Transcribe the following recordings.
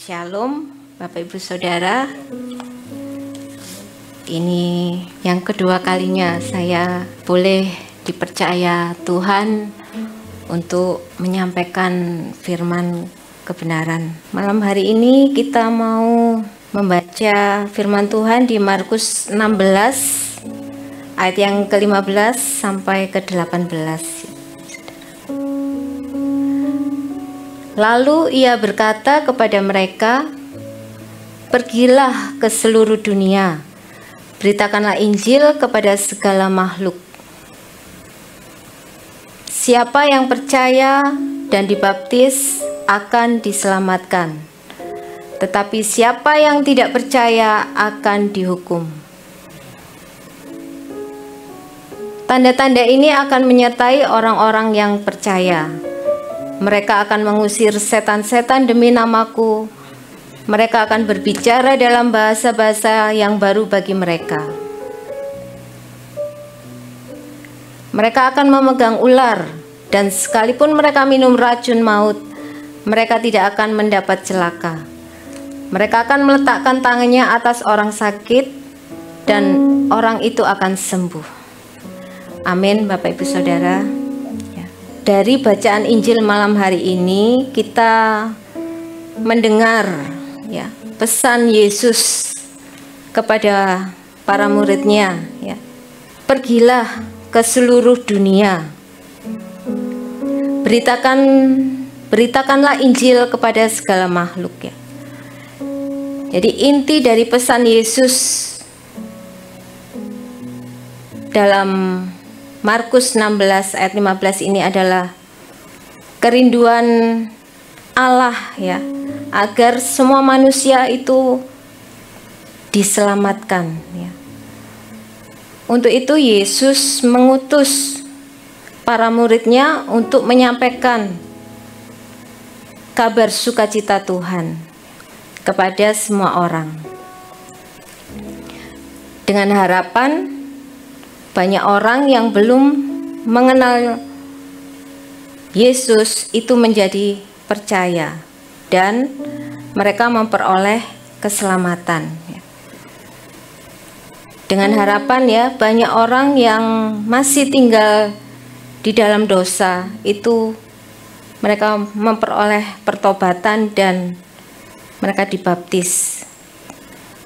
Shalom Bapak Ibu Saudara. Ini yang kedua kalinya saya boleh dipercaya Tuhan untuk menyampaikan firman kebenaran. Malam hari ini kita mau membaca firman Tuhan di Markus 16 ayat yang ke-15 sampai ke-18. Lalu ia berkata kepada mereka, "Pergilah ke seluruh dunia, beritakanlah Injil kepada segala makhluk. Siapa yang percaya dan dibaptis akan diselamatkan, tetapi siapa yang tidak percaya akan dihukum. Tanda-tanda ini akan menyertai orang-orang yang percaya. Mereka akan mengusir setan-setan demi namaku. Mereka akan berbicara dalam bahasa-bahasa yang baru bagi mereka. Mereka akan memegang ular, dan sekalipun mereka minum racun maut, mereka tidak akan mendapat celaka. Mereka akan meletakkan tangannya atas orang sakit, dan orang itu akan sembuh." Amin, Bapak Ibu Saudara. Dari bacaan Injil malam hari ini kita mendengar pesan Yesus kepada para muridnya, "Pergilah ke seluruh dunia. Beritakanlah Injil kepada segala makhluk." Jadi inti dari pesan Yesus dalam Markus 16 ayat 15 ini adalah kerinduan Allah agar semua manusia itu diselamatkan. Untuk itu Yesus mengutus para muridnya untuk menyampaikan kabar sukacita Tuhan kepada semua orang, dengan harapan banyak orang yang belum mengenal Yesus itu menjadi percaya dan mereka memperoleh keselamatan. Dengan harapan banyak orang yang masih tinggal di dalam dosa itu mereka memperoleh pertobatan dan mereka dibaptis.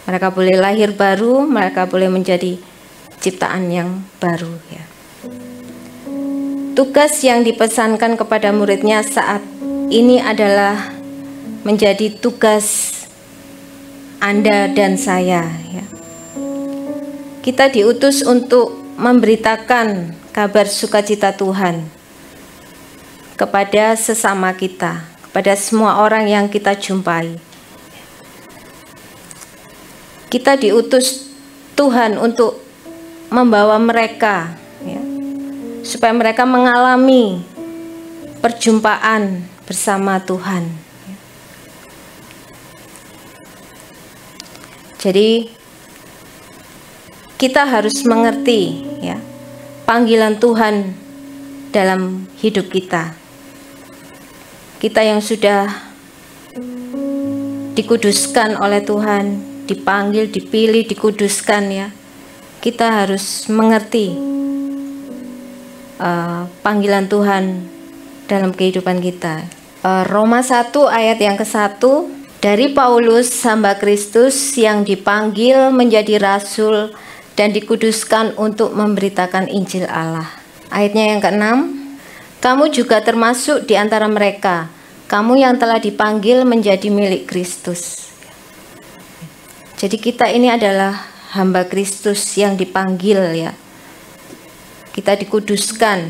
Mereka boleh lahir baru, mereka boleh menjadi ciptaan yang baru. Tugas yang dipesankan kepada muridnya saat ini adalah menjadi tugas Anda dan saya. Kita diutus untuk memberitakan kabar sukacita Tuhan kepada sesama kita, kepada semua orang yang kita jumpai. Kita diutus Tuhan untuk membawa mereka supaya mereka mengalami perjumpaan bersama Tuhan. Jadi kita harus mengerti panggilan Tuhan dalam hidup kita. Kita yang sudah dikuduskan oleh Tuhan, dipanggil, dipilih, dikuduskan kita harus mengerti panggilan Tuhan dalam kehidupan kita. Roma 1 ayat yang ke-1, "Dari Paulus, hamba Kristus yang dipanggil menjadi rasul dan dikuduskan untuk memberitakan Injil Allah." Ayatnya yang ke-6, "Kamu juga termasuk di antara mereka, kamu yang telah dipanggil menjadi milik Kristus." Jadi kita ini adalah hamba Kristus yang dipanggil Kita dikuduskan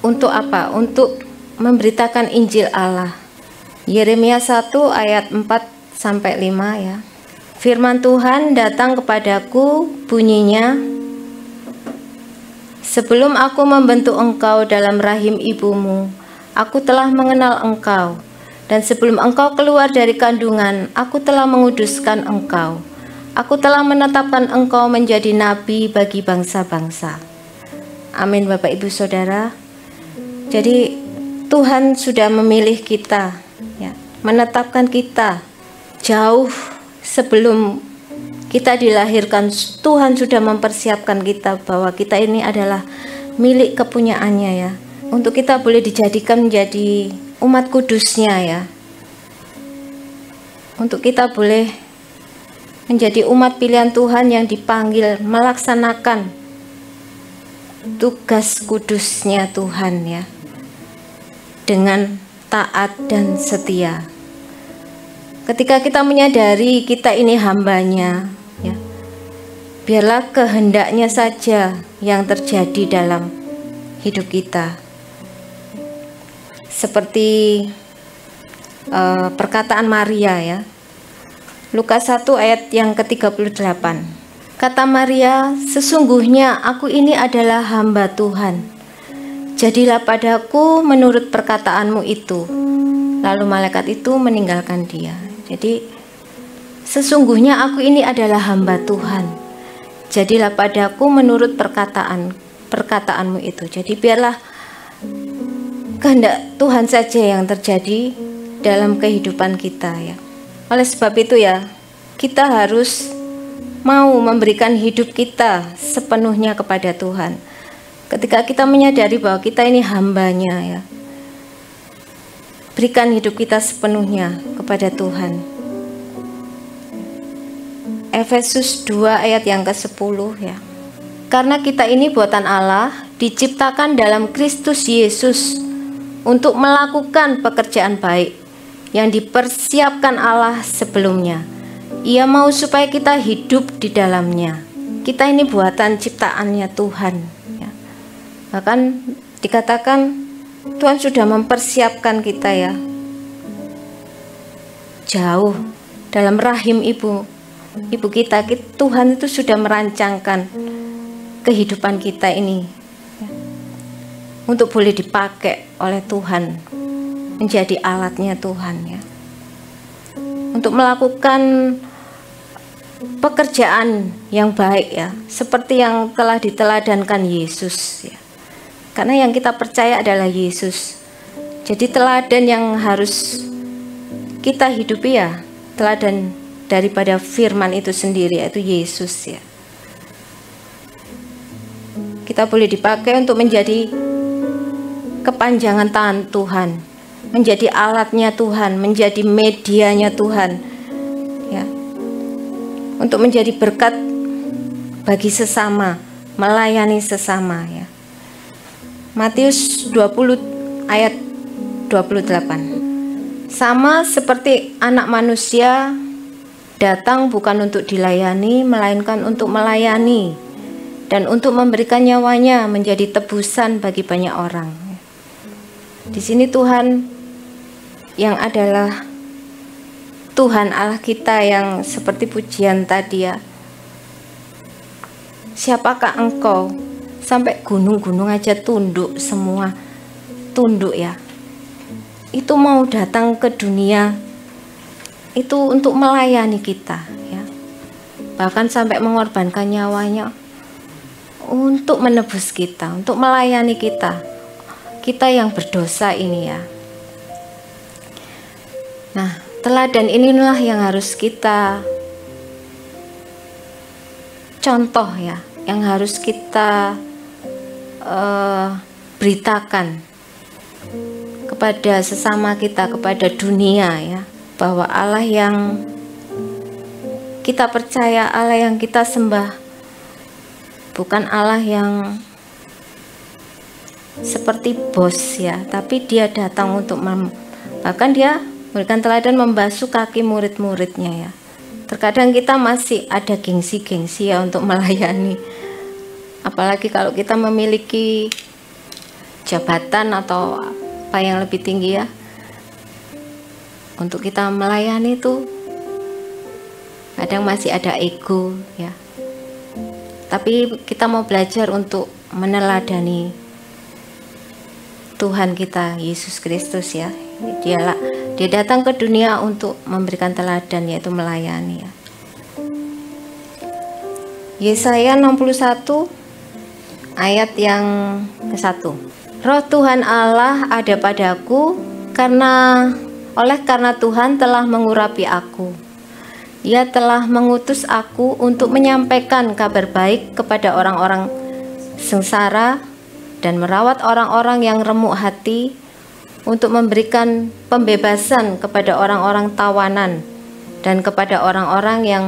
untuk apa? Untuk memberitakan Injil Allah. Yeremia 1 ayat 4 sampai 5 "Firman Tuhan datang kepadaku, bunyinya, sebelum aku membentuk engkau dalam rahim ibumu, aku telah mengenal engkau, dan sebelum engkau keluar dari kandungan, aku telah menguduskan engkau. Aku telah menetapkan engkau menjadi nabi bagi bangsa-bangsa." Amin, Bapak Ibu Saudara. Jadi Tuhan sudah memilih kita, menetapkan kita Jauh sebelum kita dilahirkan, Tuhan sudah mempersiapkan kita bahwa kita ini adalah milik kepunyaannya ya. Untuk kita boleh dijadikan menjadi umat kudusnya ya. Untuk kita boleh menjadi umat pilihan Tuhan yang dipanggil melaksanakan tugas kudusnya Tuhan ya. Dengan taat dan setia. Ketika kita menyadari kita ini hambanya ya, biarlah kehendaknya saja yang terjadi dalam hidup kita. Seperti perkataan Maria ya, Lukas 1 ayat yang ke-38. Kata Maria, sesungguhnya aku ini adalah hamba Tuhan. Jadilah padaku menurut perkataanmu itu. Lalu malaikat itu meninggalkan dia. Jadi sesungguhnya aku ini adalah hamba Tuhan. Jadilah padaku menurut perkataanmu itu. Jadi biarlah kehendak Tuhan saja yang terjadi dalam kehidupan kita ya. Oleh sebab itu ya, kita harus mau memberikan hidup kita sepenuhnya kepada Tuhan. Ketika kita menyadari bahwa kita ini hambanya ya, berikan hidup kita sepenuhnya kepada Tuhan. Efesus 2 ayat yang ke-10 ya. Karena kita ini buatan Allah, diciptakan dalam Kristus Yesus untuk melakukan pekerjaan baik yang dipersiapkan Allah sebelumnya. Ia mau supaya kita hidup di dalamnya. Kita ini buatan ciptaannya Tuhan ya. Bahkan dikatakan Tuhan sudah mempersiapkan kita ya, jauh dalam rahim ibu kita, Tuhan itu sudah merancangkan kehidupan kita ini ya, untuk boleh dipakai oleh Tuhan, menjadi alatnya Tuhan ya, untuk melakukan pekerjaan yang baik ya, seperti yang telah diteladankan Yesus ya. Karena yang kita percaya adalah Yesus. Jadi teladan yang harus kita hidupi ya, teladan daripada firman itu sendiri, yaitu Yesus ya. Kita boleh dipakai untuk menjadi kepanjangan tangan Tuhan, menjadi alatnya Tuhan, menjadi medianya Tuhan ya, untuk menjadi berkat bagi sesama, melayani sesama ya. Matius 20 ayat 28. Sama seperti anak manusia datang bukan untuk dilayani, melainkan untuk melayani dan untuk memberikan nyawanya menjadi tebusan bagi banyak orang. Di sini Tuhan yang adalah Tuhan Allah kita yang seperti pujian tadi ya. Siapakah engkau? Sampai gunung-gunung aja tunduk, semua tunduk ya. Itu mau datang ke dunia itu untuk melayani kita ya. Bahkan sampai mengorbankan nyawanya untuk menebus kita, untuk melayani kita. Kita yang berdosa ini ya. Nah, teladan inilah yang harus kita contoh ya, yang harus kita beritakan kepada sesama kita, kepada dunia ya, bahwa Allah yang kita percaya, Allah yang kita sembah bukan Allah yang seperti bos ya, tapi dia datang untuk bahkan dia memberikan teladan membasuh kaki murid-muridnya ya. Terkadang kita masih ada gengsi-gengsi ya untuk melayani. Apalagi kalau kita memiliki jabatan atau apa yang lebih tinggi ya, untuk kita melayani itu kadang masih ada ego ya. Tapi kita mau belajar untuk meneladani Tuhan kita Yesus Kristus ya. Dia datang ke dunia untuk memberikan teladan, yaitu melayani ya. Yesaya 61 ayat yang ke-1. Roh Tuhan Allah ada padaku karena Tuhan telah mengurapi aku Ia telah mengutus aku untuk menyampaikan kabar baik kepada orang-orang sengsara dan merawat orang-orang yang remuk hati, untuk memberikan pembebasan kepada orang-orang tawanan dan kepada orang-orang yang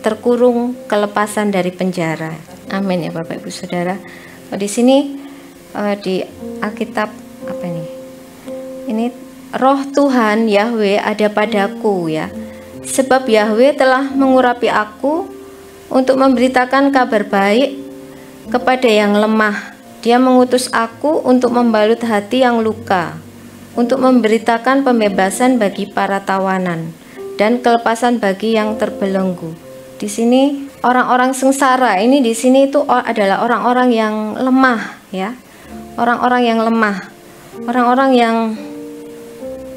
terkurung kelepasan dari penjara. Amin ya Bapak Ibu Saudara. Di sini di Alkitab apa ini? Ini Roh Tuhan Yahweh ada padaku ya. Sebab Yahweh telah mengurapi aku untuk memberitakan kabar baik kepada yang lemah. Dia mengutus aku untuk membalut hati yang luka, untuk memberitakan pembebasan bagi para tawanan dan kelepasan bagi yang terbelenggu. Di sini orang-orang sengsara ini di sini itu adalah orang-orang yang lemah ya. Orang-orang yang lemah, orang-orang yang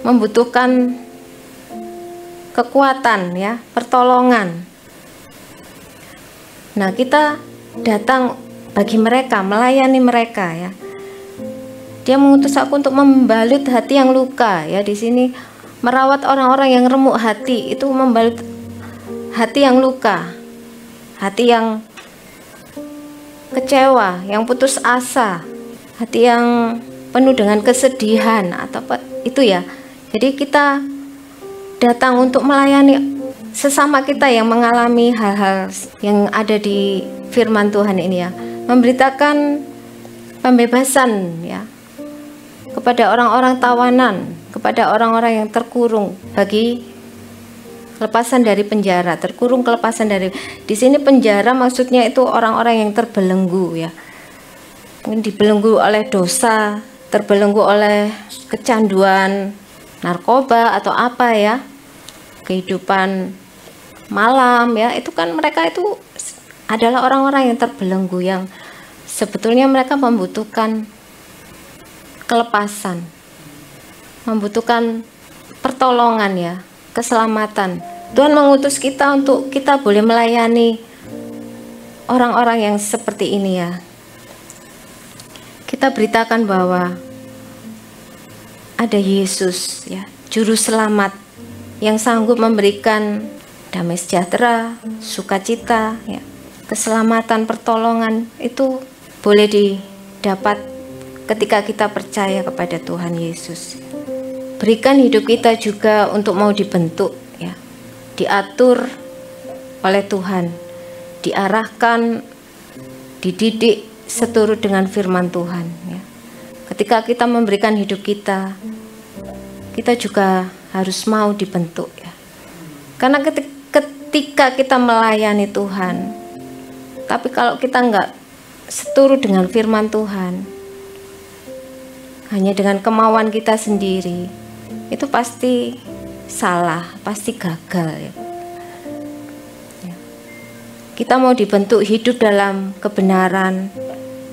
membutuhkan kekuatan ya, pertolongan. Nah, kita datang bagi mereka, melayani mereka ya. Dia mengutus aku untuk membalut hati yang luka ya. Di sini merawat orang-orang yang remuk hati, itu membalut hati yang luka, hati yang kecewa, yang putus asa, hati yang penuh dengan kesedihan atau apa itu ya. Jadi kita datang untuk melayani sesama kita yang mengalami hal-hal yang ada di firman Tuhan ini ya, memberitakan pembebasan ya kepada orang-orang tawanan, kepada orang-orang yang terkurung bagi kelepasan dari penjara, terkurung kelepasan dari, di sini penjara maksudnya itu orang-orang yang terbelenggu ya, mungkin dibelenggu oleh dosa, terbelenggu oleh kecanduan narkoba atau apa ya, kehidupan malam ya, itu kan mereka itu adalah orang-orang yang terbelenggu, yang sebetulnya mereka membutuhkan kelepasan, membutuhkan pertolongan ya, keselamatan. Tuhan mengutus kita untuk kita boleh melayani orang-orang yang seperti ini ya. Kita beritakan bahwa ada Yesus ya, juru selamat yang sanggup memberikan damai sejahtera, sukacita ya, keselamatan, pertolongan itu boleh didapat ketika kita percaya kepada Tuhan Yesus. Berikan hidup kita juga untuk mau dibentuk ya, diatur oleh Tuhan, diarahkan, dididik seturut dengan firman Tuhan ya. Ketika kita memberikan hidup kita, kita juga harus mau dibentuk ya. Karena ketika kita melayani Tuhan, tapi kalau kita nggak seturut dengan firman Tuhan, hanya dengan kemauan kita sendiri, itu pasti salah, pasti gagal ya. Kita mau dibentuk hidup dalam kebenaran,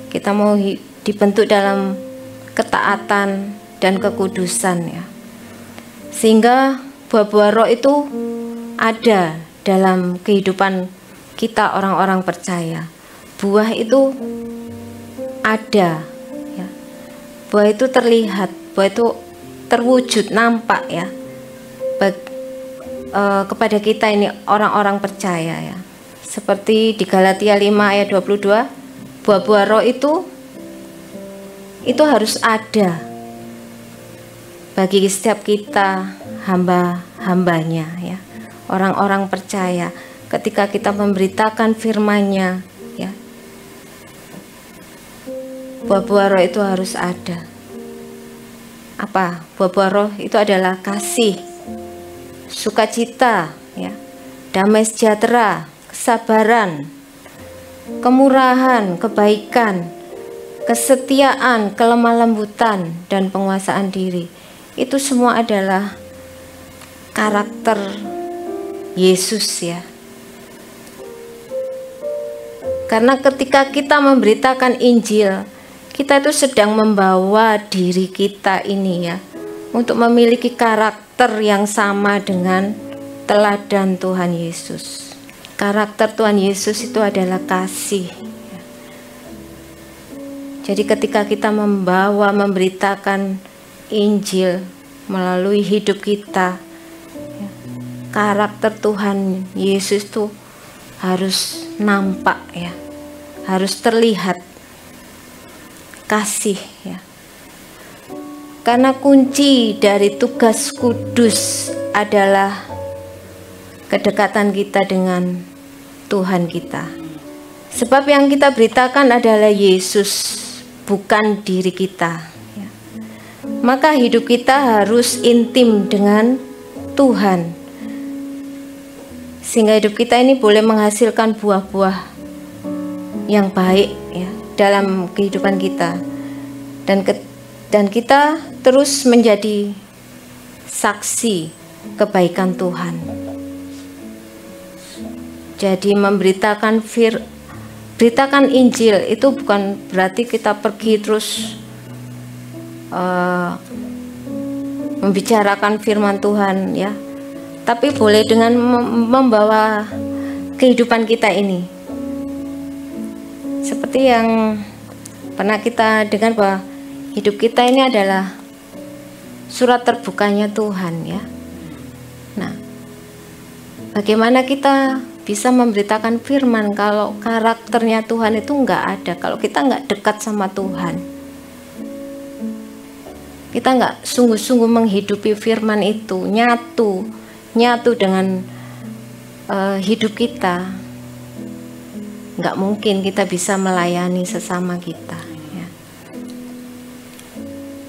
kita mau dibentuk dalam ketaatan dan kekudusan ya, sehingga buah-buah roh itu ada dalam kehidupan kita orang-orang percaya. Buah itu ada ya. Buah itu terlihat, buah itu terwujud, nampak ya, kepada kita ini orang-orang percaya ya. Seperti di Galatia 5 ayat 22, buah-buah roh itu harus ada bagi setiap kita, hamba-hambanya ya, orang-orang percaya. Ketika kita memberitakan firman-Nya ya, buah-buah roh itu harus ada. Apa? Buah-buah roh itu adalah kasih, sukacita ya, damai sejahtera, kesabaran, kemurahan, kebaikan, kesetiaan, kelemah lembutan, dan penguasaan diri. Itu semua adalah karakter Yesus ya. Karena ketika kita memberitakan Injil, kita itu sedang membawa diri kita ini ya, untuk memiliki karakter yang sama dengan teladan Tuhan Yesus. Karakter Tuhan Yesus itu adalah kasih. Jadi ketika kita memberitakan Injil melalui hidup kita, karakter Tuhan Yesus tuh harus nampak ya, harus terlihat kasih ya. Karena kunci dari tugas kudus adalah kedekatan kita dengan Tuhan kita. Sebab yang kita beritakan adalah Yesus, bukan diri kita ya. Maka hidup kita harus intim dengan Tuhan, sehingga hidup kita ini boleh menghasilkan buah-buah yang baik ya dalam kehidupan kita, dan kita terus menjadi saksi kebaikan Tuhan. Jadi memberitakan beritakan Injil itu bukan berarti kita pergi terus membicarakan firman Tuhan ya, tapi boleh dengan membawa kehidupan kita ini. Seperti yang pernah kita dengar bahwa hidup kita ini adalah surat terbukanya Tuhan ya. Nah, bagaimana kita bisa memberitakan firman kalau karakternya Tuhan itu enggak ada, kalau kita enggak dekat sama Tuhan, kita enggak sungguh-sungguh menghidupi firman itu, nyatu dengan hidup kita, enggak mungkin kita bisa melayani sesama kita ya.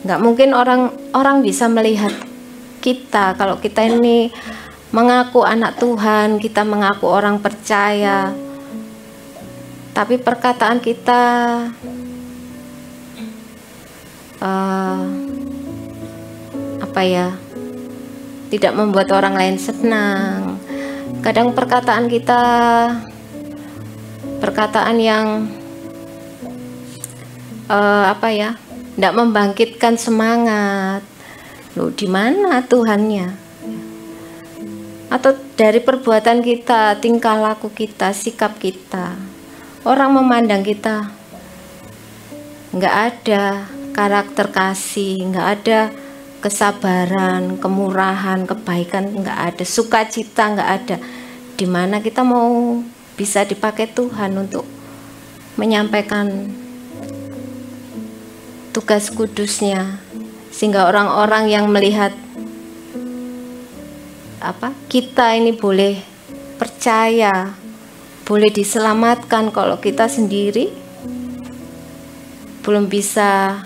Enggak mungkin orang bisa melihat kita kalau kita ini mengaku anak Tuhan, kita mengaku orang percaya, tapi perkataan kita tidak membuat orang lain senang. Kadang perkataan kita perkataan yang tidak membangkitkan semangat. Loh, di mana Tuhannya? Atau dari perbuatan kita, tingkah laku kita, sikap kita, orang memandang kita nggak ada karakter kasih, nggak ada kesabaran, kemurahan, kebaikan, nggak ada sukacita, nggak ada. Di mana kita mau bisa dipakai Tuhan untuk menyampaikan tugas kudusnya, sehingga orang-orang yang melihat kita ini boleh percaya, boleh diselamatkan. Kalau kita sendiri belum bisa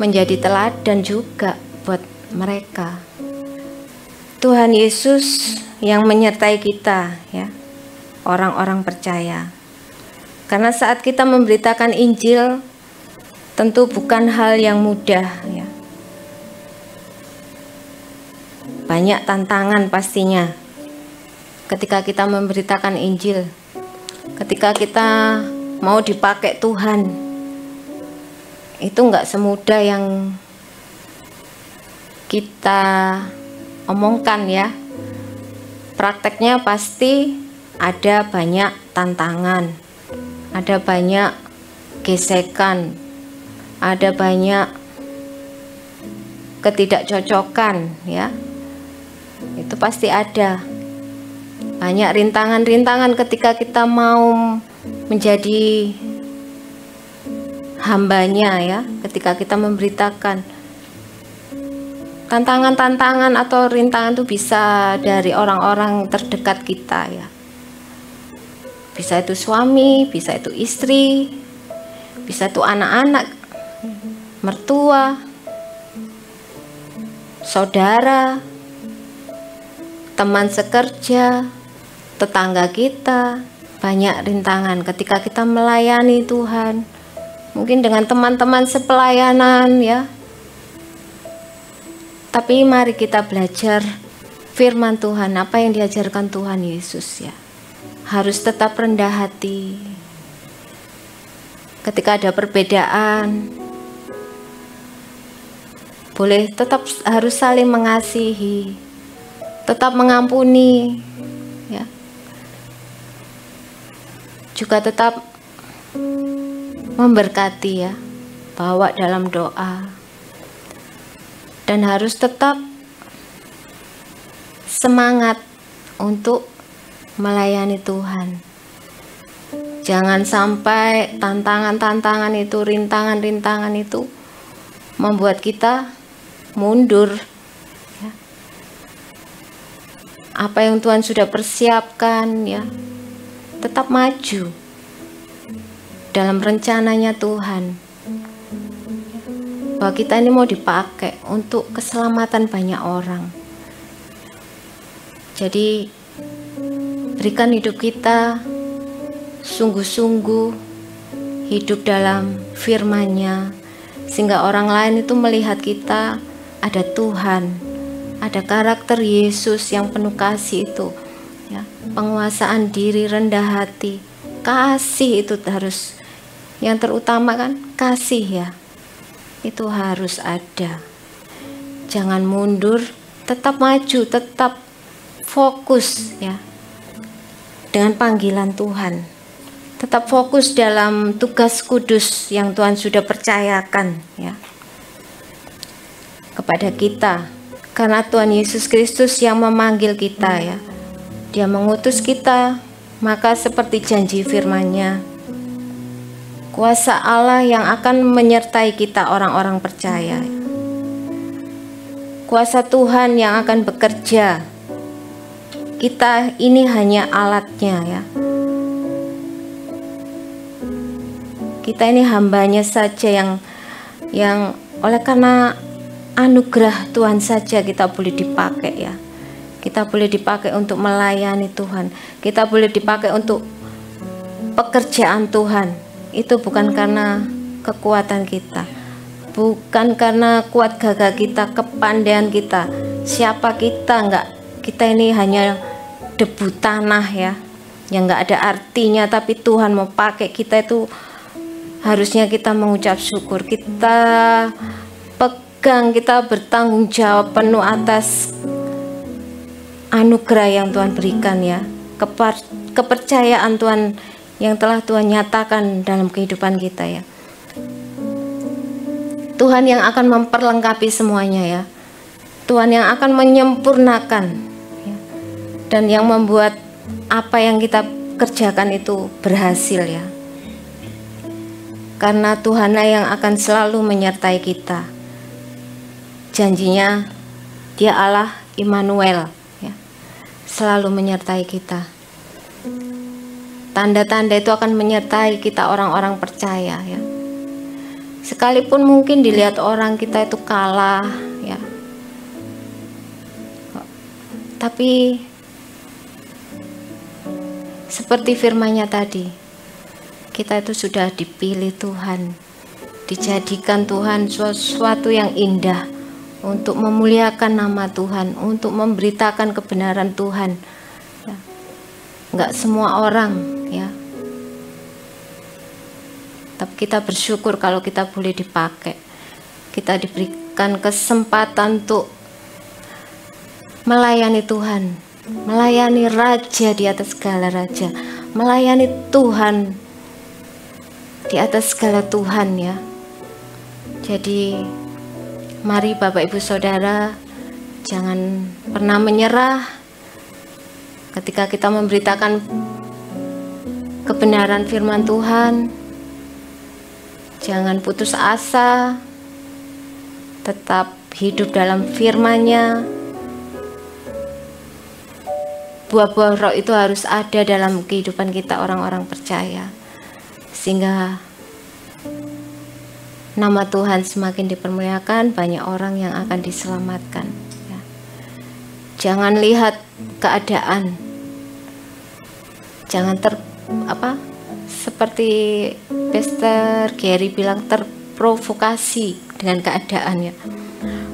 menjadi teladan juga buat mereka. Tuhan Yesus yang menyertai kita ya, orang-orang percaya. Karena saat kita memberitakan Injil tentu bukan hal yang mudah ya. Banyak tantangan pastinya ketika kita memberitakan Injil, ketika kita mau dipakai Tuhan. Itu nggak semudah yang kita omongkan ya. Prakteknya pasti ada banyak tantangan, ada banyak gesekan, ada banyak ketidakcocokan ya. Itu pasti ada banyak rintangan-rintangan ketika kita mau menjadi hambanya ya, ketika kita memberitakan. Tantangan-tantangan atau rintangan itu bisa dari orang-orang terdekat kita ya, bisa itu suami, bisa itu istri, bisa itu anak-anak, mertua, saudara, teman sekerja, tetangga kita. Banyak rintangan ketika kita melayani Tuhan, mungkin dengan teman-teman sepelayanan ya. Tapi mari kita belajar firman Tuhan, apa yang diajarkan Tuhan Yesus ya. Harus tetap rendah hati ketika ada perbedaan, boleh tetap harus saling mengasihi, tetap mengampuni ya. Juga tetap memberkati ya, bawa dalam doa. Dan harus tetap semangat untuk melayani Tuhan. Jangan sampai tantangan-tantangan itu, rintangan-rintangan itu membuat kita mundur. Ya. Apa yang Tuhan sudah persiapkan, ya, tetap maju dalam rencananya Tuhan. Bahwa kita ini mau dipakai untuk keselamatan banyak orang. Jadi berikan hidup kita sungguh-sungguh, hidup dalam firman-Nya, sehingga orang lain itu melihat kita ada Tuhan, ada karakter Yesus yang penuh kasih itu, ya, penguasaan diri, rendah hati, kasih itu harus yang terutama kan, kasih ya, itu harus ada. Jangan mundur, tetap maju, tetap fokus ya dengan panggilan Tuhan. Tetap fokus dalam tugas kudus yang Tuhan sudah percayakan ya kepada kita. Karena Tuhan Yesus Kristus yang memanggil kita ya. Dia mengutus kita, maka seperti janji firman-Nya, kuasa Allah yang akan menyertai kita orang-orang percaya. Kuasa Tuhan yang akan bekerja. Kita ini hanya alatnya ya. Kita ini hambanya saja yang oleh karena anugerah Tuhan saja kita boleh dipakai ya. Kita boleh dipakai untuk melayani Tuhan. Kita boleh dipakai untuk pekerjaan Tuhan. Itu bukan karena kekuatan kita, bukan karena kuat gagah kita, kepandaian kita. Siapa kita? Enggak. Kita ini hanya debu tanah ya, yang enggak ada artinya. Tapi Tuhan mau pakai kita itu harusnya kita mengucap syukur. Kita pegang, kita bertanggung jawab penuh atas anugerah yang Tuhan berikan ya, kepercayaan Tuhan yang telah Tuhan nyatakan dalam kehidupan kita ya. Tuhan yang akan memperlengkapi semuanya ya. Tuhan yang akan menyempurnakan ya. Dan yang membuat apa yang kita kerjakan itu berhasil ya. Karena Tuhanlah yang akan selalu menyertai kita. Janjinya Dia Allah Immanuel ya. Selalu menyertai kita. Tanda-tanda itu akan menyertai kita orang-orang percaya ya. Sekalipun mungkin dilihat orang kita itu kalah ya. Tapi seperti firman-Nya tadi, kita itu sudah dipilih Tuhan, dijadikan Tuhan sesuatu yang indah untuk memuliakan nama Tuhan, untuk memberitakan kebenaran Tuhan ya. Enggak semua orang ya, tapi kita bersyukur kalau kita boleh dipakai. Kita diberikan kesempatan untuk melayani Tuhan, melayani Raja di atas segala Raja, melayani Tuhan di atas segala Tuhan ya. Jadi mari Bapak Ibu Saudara, jangan pernah menyerah ketika kita memberitakan kebenaran firman Tuhan. Jangan putus asa, tetap hidup dalam firman-Nya. Buah-buah roh itu harus ada dalam kehidupan kita orang-orang percaya, sehingga nama Tuhan semakin dipermuliakan, banyak orang yang akan diselamatkan ya. Jangan lihat keadaan, jangan seperti Pastor Gary bilang, terprovokasi dengan keadaan ya.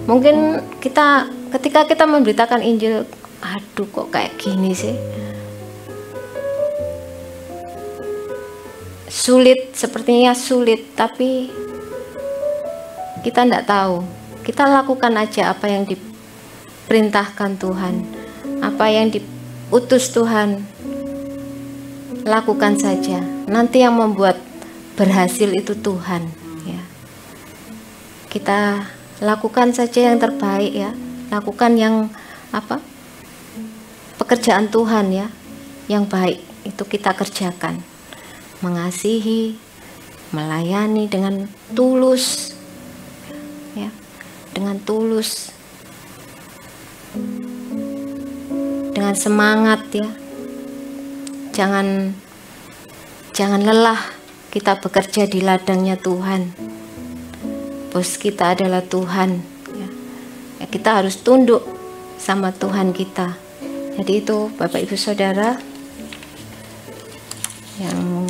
Mungkin ketika kita memberitakan Injil, aduh kok kayak gini sih, sulit, sepertinya sulit, tapi kita tidak tahu. Kita lakukan aja apa yang diperintahkan Tuhan, apa yang diutus Tuhan, lakukan saja. Nanti yang membuat berhasil itu Tuhan ya. Kita lakukan saja yang terbaik ya, lakukan yang pekerjaan Tuhan ya, yang baik itu kita kerjakan. Mengasihi, melayani dengan tulus ya, dengan tulus, dengan semangat ya. Jangan lelah kita bekerja di ladangnya Tuhan. Bos kita adalah Tuhan ya. Kita harus tunduk sama Tuhan kita. Jadi itu Bapak Ibu Saudara yang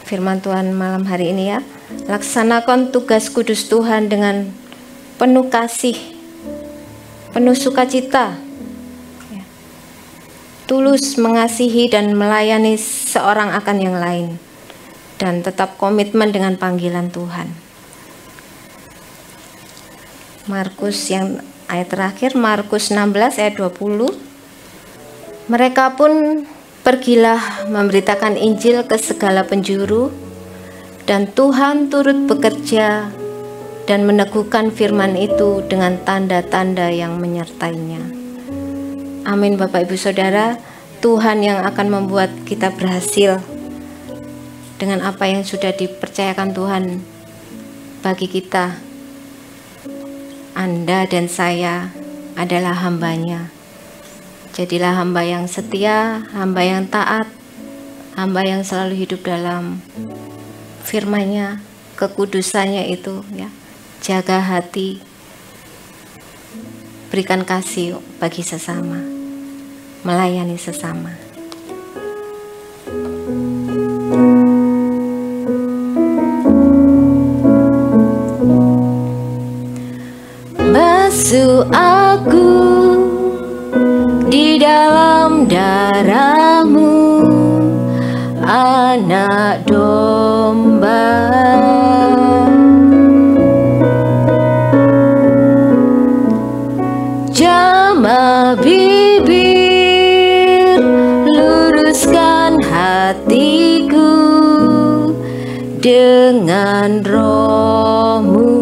firman Tuhan malam hari ini ya. Laksanakan tugas kudus Tuhan dengan penuh kasih, penuh sukacita ya. Tulus mengasihi dan melayani seorang akan yang lain, dan tetap komitmen dengan panggilan Tuhan. Markus yang ayat terakhir, Markus 16 ayat 20. Mereka pun pergilah memberitakan Injil ke segala penjuru, dan Tuhan turut bekerja dan meneguhkan firman itu dengan tanda-tanda yang menyertainya. Amin Bapak Ibu Saudara, Tuhan yang akan membuat kita berhasil dengan apa yang sudah dipercayakan Tuhan bagi kita. Anda dan saya adalah hambanya. Jadilah hamba yang setia, hamba yang taat, hamba yang selalu hidup dalam firman-Nya, kekudusannya itu ya. Jaga hati, berikan kasih bagi sesama, melayani sesama. Basuh aku di dalam darah-Mu, anak domba. Jamah bibir, luruskan hatiku dengan Roh-Mu.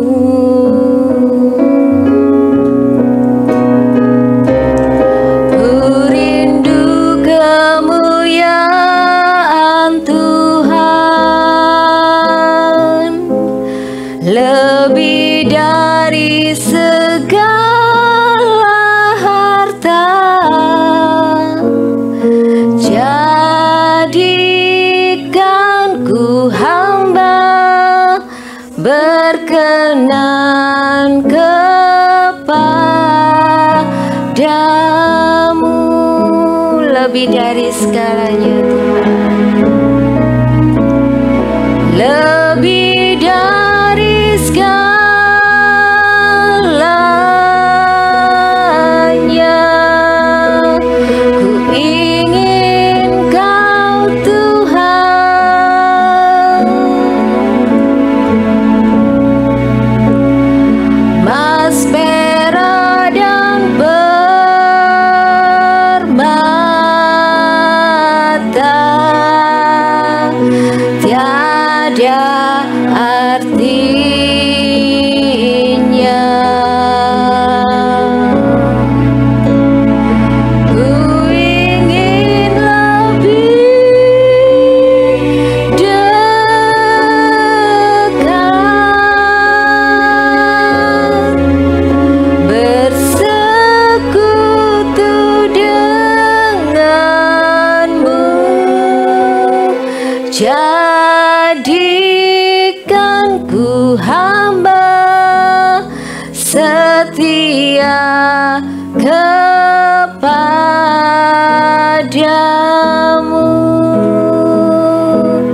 Lebih dari segala harta, jadikan ku hamba berkenan kepadamu. Lebih dari segalanya Tuhan, lebih dari segalanya, ku ingin Kau Tuhan. Mas, perak dan permata tiada artinya. Ku ingin lebih dekat, bersekutu denganmu. Jadikan ku hamba setia kepadamu.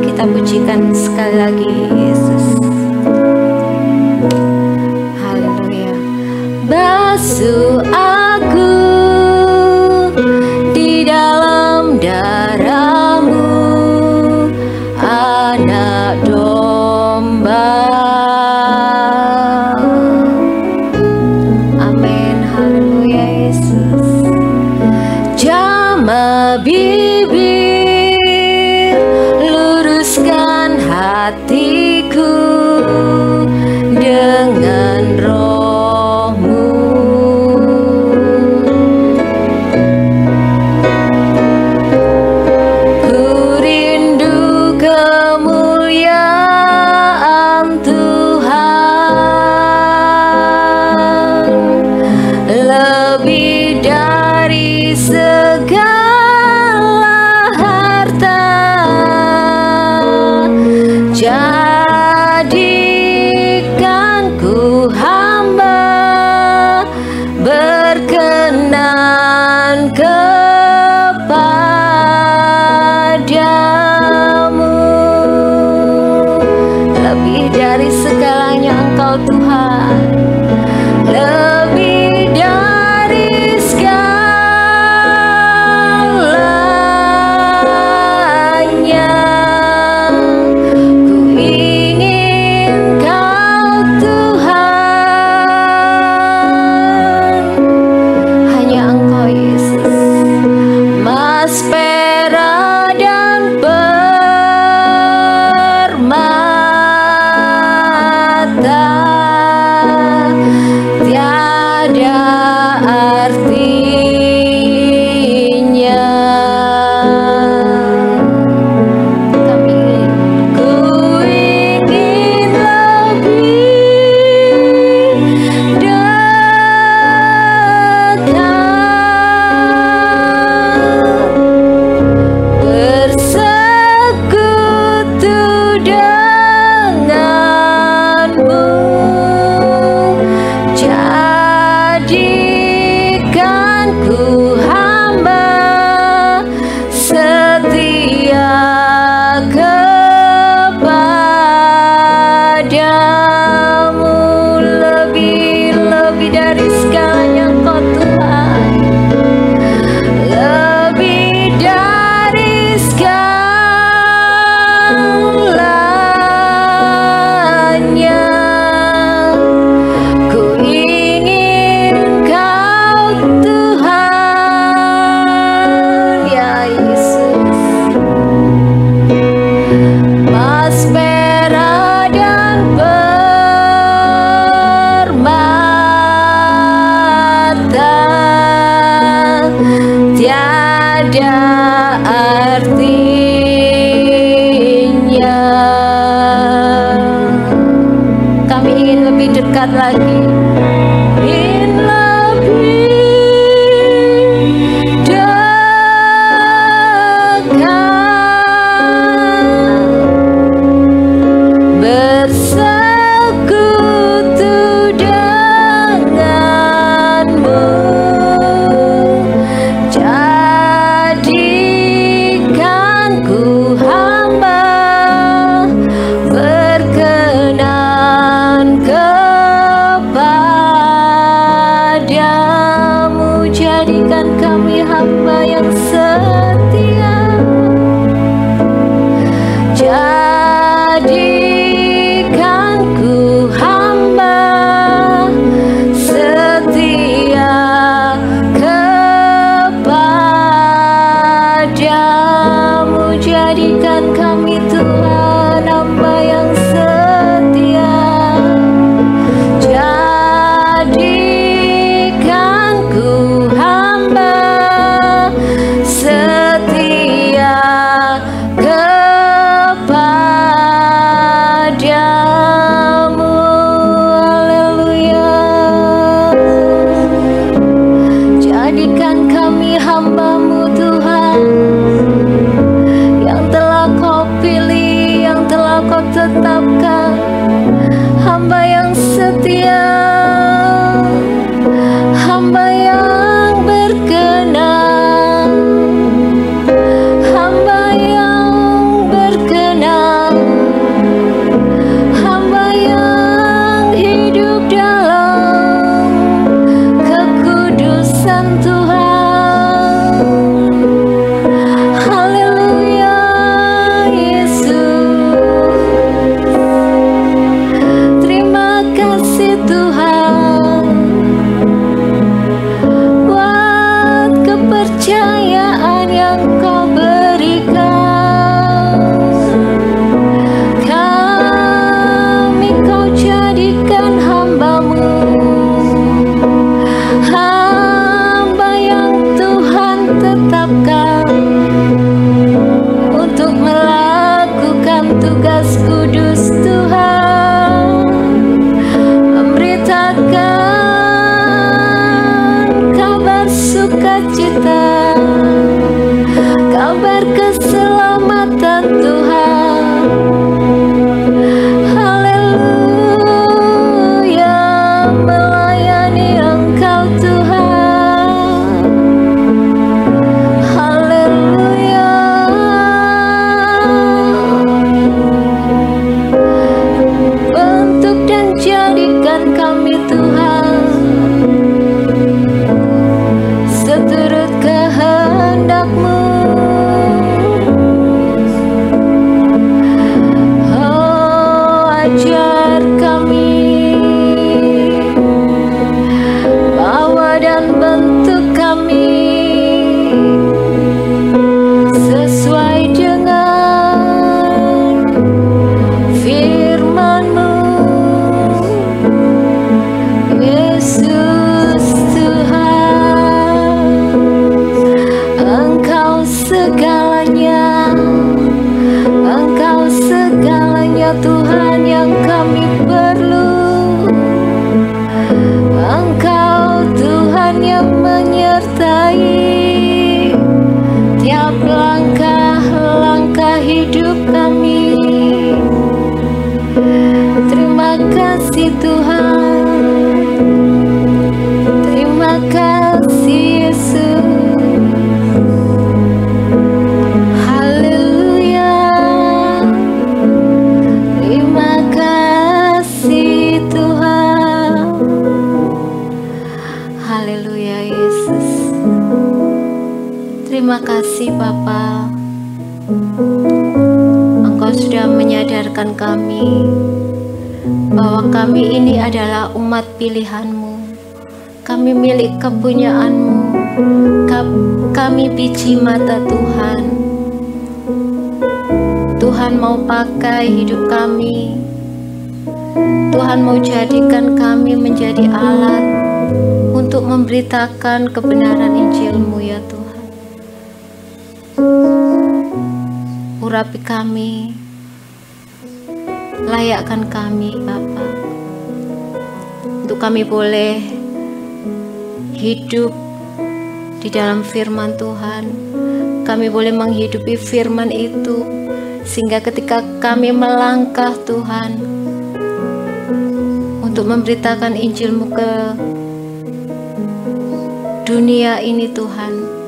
Kita pujikan sekali lagi Yesus. Haleluya. Basuh aku di dalam darah-Mu, anak domba. Amin, haleluya Yesus. Jamah bibir, luruskan hatiku dengan Roh-Mu. kepadamu. Lebih dari segalanya Engkau Tuhan, lebih dari segalanya. Ku ingin Kau Tuhan, hanya Engkau Yesus. Mas, perak dan permata tiada artinya. Ku ingin lebih dekat, bersekutu denganmu. Jadikan ku hamba setia kepadamu. Lebih dari segalanya Engkau Tuhan, lebih dari segalanya. Ku ingin Kau Tuhan, ya Yesus. Mas, perak dan permata tiada artinya. Kami ingin lebih dekat lagi, ingin lebih dekat, bersekutu denganmu. Jadikan ku hamba berkenan kepadamu. Jadikan kami hamba yang setia. Jadikan ku hamba setia kepadamu. Jadikan kami Tuhan hamba yang setia. Jadikan ku hamba setia kepadamu. Haleluya. Jadikan kami hamba-Mu Tuhan, yang telah Kau Terima kasih Bapa, Engkau sudah menyadarkan kami bahwa kami ini adalah umat pilihan-Mu. Kami milik kepunyaan-Mu. Kami biji mata Tuhan. Tuhan mau pakai hidup kami. Tuhan mau jadikan kami menjadi alat untuk memberitakan kebenaran Injil-Mu ya Tuhan. Urapi kami, layakkan kami Bapa, untuk kami boleh hidup di dalam firman Tuhan. Kami boleh menghidupi firman itu, sehingga ketika kami melangkah Tuhan untuk memberitakan Injil-Mu ke dunia ini Tuhan,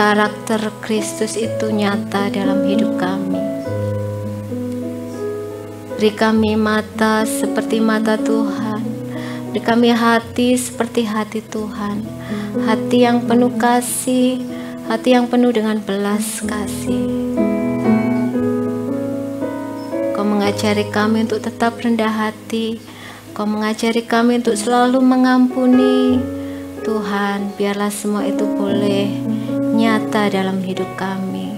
karakter Kristus itu nyata dalam hidup kami. Beri kami mata seperti mata Tuhan. Beri kami hati seperti hati Tuhan. Hati yang penuh kasih, hati yang penuh dengan belas kasih. Kau mengajari kami untuk tetap rendah hati. Kau mengajari kami untuk selalu mengampuni. Tuhan, biarlah semua itu boleh nyata dalam hidup kami.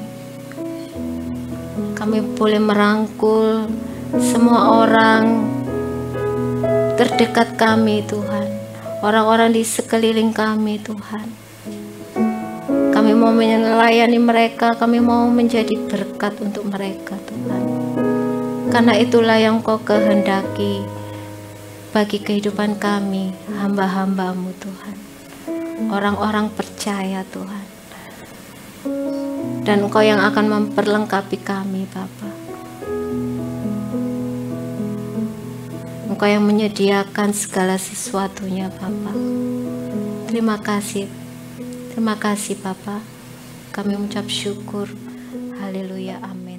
Kami boleh merangkul semua orang terdekat kami Tuhan, orang-orang di sekeliling kami Tuhan. Kami mau melayani mereka, kami mau menjadi berkat untuk mereka Tuhan. Karena itulah yang Kau kehendaki bagi kehidupan kami, hamba-hamba-Mu Tuhan. Orang-orang percaya Tuhan. Dan Engkau yang akan memperlengkapi kami Bapa. Engkau yang menyediakan segala sesuatunya Bapa. Terima kasih Bapa. Kami mengucap syukur. Haleluya, amin.